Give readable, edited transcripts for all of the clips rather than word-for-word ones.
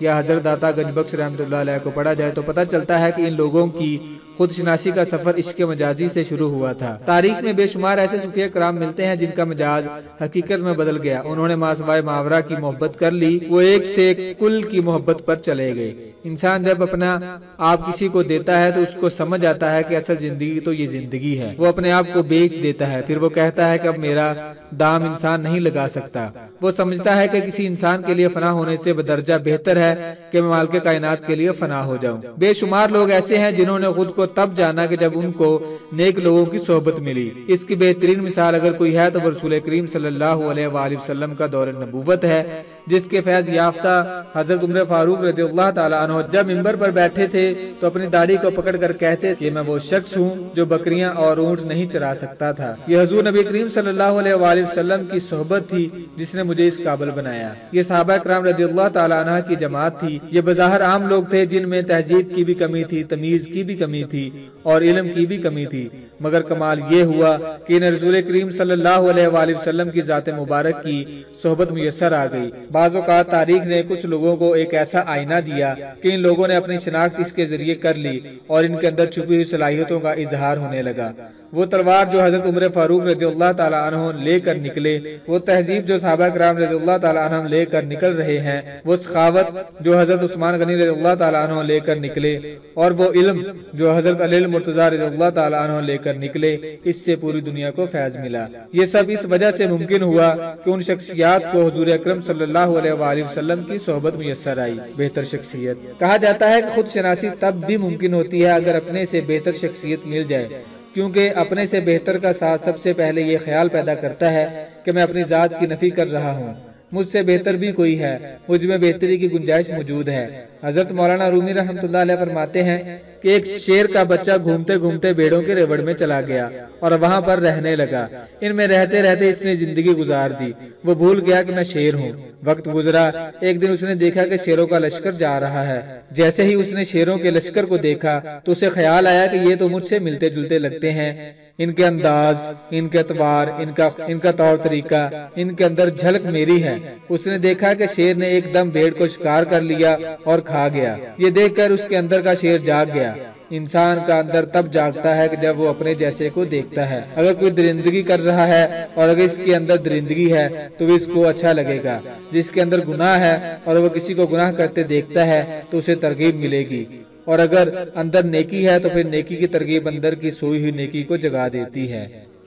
یا حضرت داتا گنج بخش رحمۃ اللہ علیہ کو پڑھا جائے تو پتہ چلتا ہے کہ ان لوگوں کی خود شناسی کا سفر عشق مجازی سے شروع ہوا تھا۔ تاریخ میں بے شمار ایسے صوفیہ کرام ملتے ہیں جن کا مجاز حقیقت میں بدل گیا، انہوں نے ماسوائے ماورا کی محبت کر لی، وہ ایک سے کل کی محبت پر چلے گئے۔ انسان جب اپنا آپ کسی کو دیتا ہے تو اس کو سمجھ آتا ہے کہ اصل زندگی تو یہ زندگی ہے، وہ اپنے آپ کو بیچ دیتا ہے، پھر وہ کہتا ہے کہ اب میرا دام انسان نہیں لگا سکتا۔ وہ سمجھتا ہے کہ کسی انسان کے لیے فنا ہونے سے بدرجہ بہتر ہے کہ میں مالک کائنات کے لیے فنا ہو جاؤں۔ بے شمار لوگ ایسے ہیں جنہوں نے خود کو تب جانا کہ جب ان کو نیک لوگوں کی صحبت ملی۔ اس کی بہترین مثال اگر کوئی ہے تو رسول کریم صلی اللہ علیہ وآلہ وسلم کا دور نبوت ہے، جس کے فیض یافتہ حضرت عمر فاروق رضی اللہ تعالیٰ عنہ جب منبر پر بیٹھے تھے تو اپنی داڑھی کو پکڑ کر کہتے کہ میں وہ شخص ہوں جو بکریاں اور اونٹ نہیں چرا سکتا تھا۔ یہ حضور نبی کریم صلی اللہ علیہ وآلہ وسلم کی صحبت تھی جس نے مجھے اس قابل بنایا۔ یہ صحابہ کرام رضی اللہ تعالیٰ عنہ کی جماعت تھی۔ یہ بظاہر عام لوگ تھے جن میں تہذیب کی بھی کمی تھی، تمیز کی بھی کمی تھی اور علم کی بھی کمی تھی، مگر کمال یہ ہوا کہ انہیں رسول کریم صلی اللہ علیہ وآلہ وسلم کی ذات مبارک کی صحبت میسر آ گئی۔ بعض اوقات تاریخ نے کچھ لوگوں کو ایک ایسا آئینہ دیا کہ ان لوگوں نے اپنی شناخت اس کے ذریعے کر لی اور ان کے اندر چھپی ہوئی صلاحیتوں کا اظہار ہونے لگا۔ وہ تلوار جو حضرت عمر فاروق رضی اللہ تعالیٰ عنہ لے کر نکلے، وہ تہذیب جو صحابہ کرام رضی اللہ تعالیٰ عنہ لے کر نکل رہے ہیں، وہ سخاوت جو حضرت عثمان غنی رضی اللہ تعالیٰ عنہ لے کر نکلے، اور وہ علم جو حضرت علی المرتضیٰ رضی اللہ تعالیٰ عنہ لے کر نکلے، اس سے پوری دنیا کو فیض ملا۔ یہ سب اس وجہ سے ممکن ہوا کہ ان شخصیات کو حضور اکرم صلی اللہ علیہ وآلہ وسلم کی صحبت میسر آئی۔ بہتر شخصیت کہا جاتا ہے کہ خود شناسی تب بھی ممکن ہوتی ہے اگر اپنے سے بہتر شخصیت مل جائے، کیونکہ اپنے سے بہتر کا ساتھ سب سے پہلے یہ خیال پیدا کرتا ہے کہ میں اپنی ذات کی نفی کر رہا ہوں، مجھ سے بہتر بھی کوئی ہے، مجھ میں بہتری کی گنجائش موجود ہے۔ حضرت مولانا رومی رحمۃ اللہ علیہ فرماتے ہیں کہ ایک شیر کا بچہ گھومتے گھومتے بھیڑوں کے ریوڑ میں چلا گیا اور وہاں پر رہنے لگا۔ ان میں رہتے رہتے اس نے زندگی گزار دی، وہ بھول گیا کہ میں شیر ہوں۔ وقت گزرا، ایک دن اس نے دیکھا کہ شیروں کا لشکر جا رہا ہے۔ جیسے ہی اس نے شیروں کے لشکر کو دیکھا تو اسے خیال آیا کہ یہ تو مجھ سے ملتے جلتے لگتے ہیں، ان کے انداز، ان کے اطوار، ان کا طور طریقہ، ان کے اندر جھلک میری ہے۔ اس نے دیکھا کہ شیر نے ایک دم بھیڑ کو شکار کر لیا اور کھا گیا۔ یہ دیکھ کر اس کے اندر کا شیر جاگ گیا۔ انسان کا اندر تب جاگتا ہے کہ جب وہ اپنے جیسے کو دیکھتا ہے۔ اگر کوئی درندگی کر رہا ہے اور اگر اس کے اندر درندگی ہے تو اس کو اچھا لگے گا۔ جس کے اندر گناہ ہے اور وہ کسی کو گناہ کرتے دیکھتا ہے تو اسے ترغیب ملے گی، اور اگر اندر نیکی ہے تو پھر نیکی کی ترغیب اندر کی سوئی ہوئی نیکی کو جگا دیتی ہے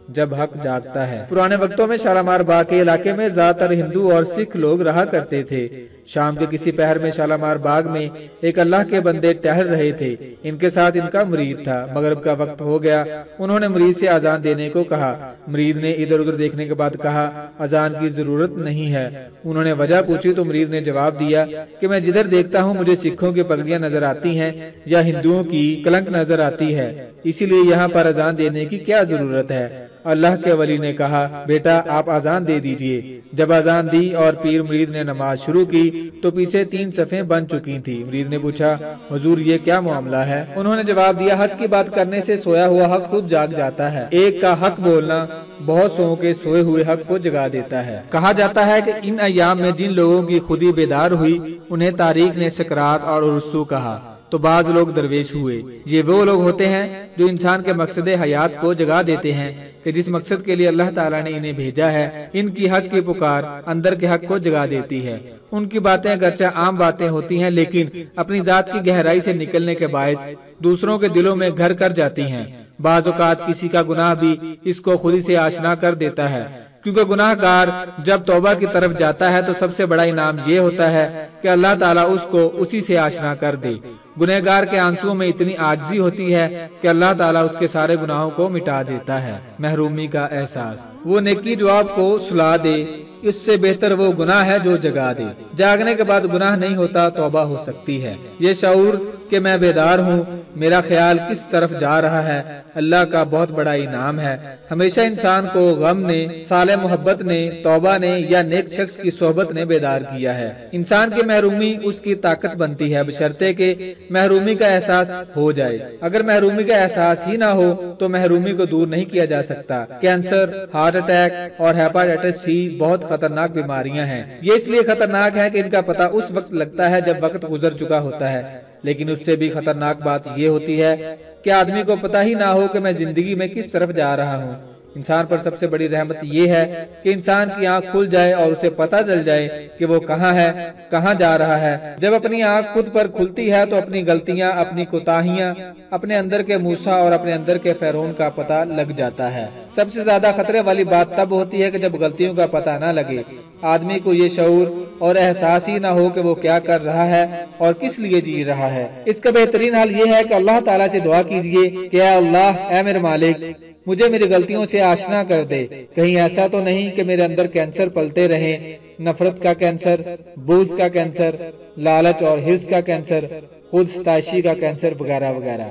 جب حق جاگتا ہے۔ پرانے وقتوں میں شالامار باغ کے علاقے میں زیادہ تر ہندو اور سکھ لوگ رہا کرتے تھے۔ شام کے کسی پہر میں شالامار باغ میں ایک اللہ کے بندے ٹہل رہے تھے، ان کے ساتھ ان کا مرید تھا۔ مغرب کا وقت ہو گیا، انہوں نے مرید سے اذان دینے کو کہا۔ مرید نے ادھر ادھر دیکھنے کے بعد کہا اذان کی ضرورت نہیں ہے۔ انہوں نے وجہ پوچھی تو مرید نے جواب دیا کہ میں جدھر دیکھتا ہوں مجھے سکھوں کی پگڑیاں نظر آتی ہیں یا ہندوؤں کی کلنک نظر آتی ہے، اسی لیے یہاں پر اذان دینے کی کیا ضرورت ہے؟ اللہ کے ولی نے کہا بیٹا آپ اذان دے دیجئے۔ جب اذان دی اور پیر مرید نے نماز شروع کی تو پیچھے 3 صفیں بن چکی تھی۔ مرید نے پوچھا حضور یہ کیا معاملہ ہے؟ انہوں نے جواب دیا حق کی بات کرنے سے سویا ہوا حق خود جاگ جاتا ہے، ایک کا حق بولنا بہت سو کے سوئے ہوئے حق کو جگا دیتا ہے۔ کہا جاتا ہے کہ ان ایام میں جن لوگوں کی خودی بیدار ہوئی انہیں تاریخ نے سکرات اور ارسطو کہا، تو بعض لوگ درویش ہوئے۔ یہ وہ لوگ ہوتے ہیں جو انسان کے مقصد حیات کو جگا دیتے ہیں کہ جس مقصد کے لیے اللہ تعالیٰ نے انہیں بھیجا ہے۔ ان کی حق کی پکار اندر کے حق کو جگا دیتی ہے۔ ان کی باتیں اگرچہ عام باتیں ہوتی ہیں لیکن اپنی ذات کی گہرائی سے نکلنے کے باعث دوسروں کے دلوں میں گھر کر جاتی ہیں۔ بعض اوقات کسی کا گناہ بھی اس کو خودی سے آشنا کر دیتا ہے، کیونکہ گناہ گار جب توبہ کی طرف جاتا ہے تو سب سے بڑا انعام یہ ہوتا ہے کہ اللہ تعالیٰ اس کو اسی سے آشنا کر دے۔ گنہگار کے آنسوؤں میں اتنی عاجزی ہوتی ہے کہ اللہ تعالیٰ اس کے سارے گناہوں کو مٹا دیتا ہے۔ محرومی کا احساس، وہ نیکی جو آپ کو سلا دے اس سے بہتر وہ گناہ ہے جو جگا دے۔ جاگنے کے بعد گناہ نہیں ہوتا، توبہ ہو سکتی ہے۔ یہ شعور کہ میں بیدار ہوں، میرا خیال کس طرف جا رہا ہے اللہ کا بہت بڑا انعام ہے۔ ہمیشہ انسان کو غم نے، صالح محبت نے، توبہ نے یا نیک شخص کی صحبت نے بیدار کیا ہے۔ انسان کی محرومی اس کی طاقت بنتی ہے بشرطے کہ محرومی کا احساس ہو جائے۔ اگر محرومی کا احساس ہی نہ ہو تو محرومی کو دور نہیں کیا جا سکتا۔ کینسر، ہارٹ اٹیک اور ہیپاٹائٹس سی بہت خطرناک بیماریاں ہیں۔ یہ اس لیے خطرناک ہے کہ ان کا پتہ اس وقت لگتا ہے جب وقت گزر چکا ہوتا ہے، لیکن اس سے بھی خطرناک بات یہ ہوتی ہے کہ آدمی کو پتہ ہی نہ ہو کہ میں زندگی میں کس طرف جا رہا ہوں۔ انسان پر سب سے بڑی رحمت یہ ہے کہ انسان کی آنکھ کھل جائے اور اسے پتہ چل جائے کہ وہ کہاں ہے، کہاں جا رہا ہے۔ جب اپنی آنکھ خود پر کھلتی ہے تو اپنی غلطیاں، اپنی کوتاہیاں، اپنے اندر کے موسیٰ اور اپنے اندر کے فرعون کا پتہ لگ جاتا ہے۔ سب سے زیادہ خطرے والی بات تب ہوتی ہے کہ جب غلطیوں کا پتہ نہ لگے، آدمی کو یہ شعور اور احساس ہی نہ ہو کہ وہ کیا کر رہا ہے اور کس لیے جی رہا ہے۔ اس کا بہترین حل یہ ہے کہ اللہ تعالیٰ سے دعا کیجئے کہ اے اللہ، اے میرے مالک، مجھے میری غلطیوں سے آشنا کر دے۔ کہیں ایسا تو نہیں کہ میرے اندر کینسر پلتے رہے، نفرت کا کینسر، بغض کا کینسر، لالچ اور حرص کا کینسر، خود ستائشی کا کینسر وغیرہ وغیرہ۔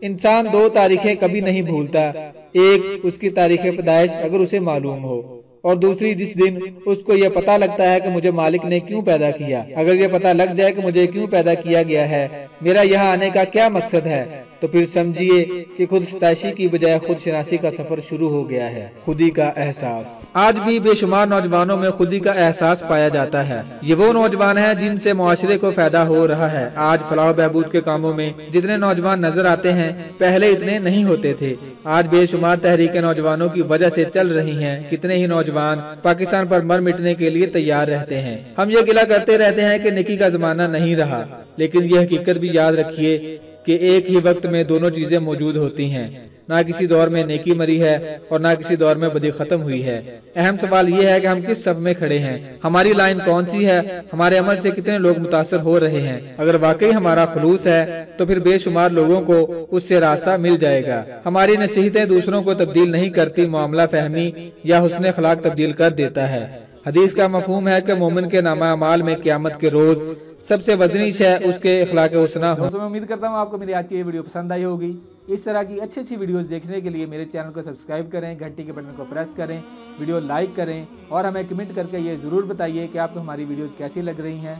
انسان دو تاریخیں کبھی نہیں بھولتا، ایک اس کی تاریخ پیدائش اگر اسے معلوم ہو، اور دوسری جس دن اس کو یہ پتہ لگتا ہے کہ مجھے مالک نے کیوں پیدا کیا۔ اگر یہ پتہ لگ جائے کہ مجھے کیوں پیدا کیا گیا ہے، میرا یہاں آنے کا کیا مقصد ہے، تو پھر سمجھیے کہ خود ستائشی کی بجائے خود شناسی کا سفر شروع ہو گیا ہے۔ خودی کا احساس۔ آج بھی بے شمار نوجوانوں میں خودی کا احساس پایا جاتا ہے۔ یہ وہ نوجوان ہیں جن سے معاشرے کو فائدہ ہو رہا ہے۔ آج فلاح و بہبود کے کاموں میں جتنے نوجوان نظر آتے ہیں پہلے اتنے نہیں ہوتے تھے۔ آج بے شمار تحریکیں نوجوانوں کی وجہ سے چل رہی ہیں۔ کتنے ہی نوجوان پاکستان پر مر مٹنے کے لیے تیار رہتے ہیں۔ ہم یہ گلہ کرتے رہتے ہیں کہ نیکی کا زمانہ نہیں رہا، لیکن یہ حقیقت بھی یاد رکھیے کہ ایک ہی وقت میں دونوں چیزیں موجود ہوتی ہیں۔ نہ کسی دور میں نیکی مری ہے اور نہ کسی دور میں بدی ختم ہوئی ہے۔ اہم سوال یہ ہے کہ ہم کس صف میں کھڑے ہیں، ہماری لائن کون سی ہے، ہمارے عمل سے کتنے لوگ متاثر ہو رہے ہیں۔ اگر واقعی ہمارا خلوص ہے تو پھر بے شمار لوگوں کو اس سے راستہ مل جائے گا۔ ہماری نصیحتیں دوسروں کو تبدیل نہیں کرتی، معاملہ فہمی یا حسن اخلاق تبدیل کر دیتا ہے۔ حدیث کا مفہوم ہے کہ مومن کے نامہ اعمال میں قیامت کے روز سب سے وزنی شے اس کے اخلاق حسنہ ہو۔ دوستوں میں امید کرتا ہوں آپ کو میری آج کی یہ ویڈیو پسند آئی ہوگی۔ اس طرح کی اچھی ویڈیوز دیکھنے کے لیے میرے چینل کو سبسکرائب کریں، گھنٹی کے بٹن کو پریس کریں، ویڈیو لائک کریں اور ہمیں کمنٹ کر کے یہ ضرور بتائیے کہ آپ کو ہماری ویڈیوز کیسی لگ رہی ہیں۔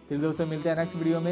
پھر دوستوں ملتے ہیں نیکسٹ ویڈیو میں۔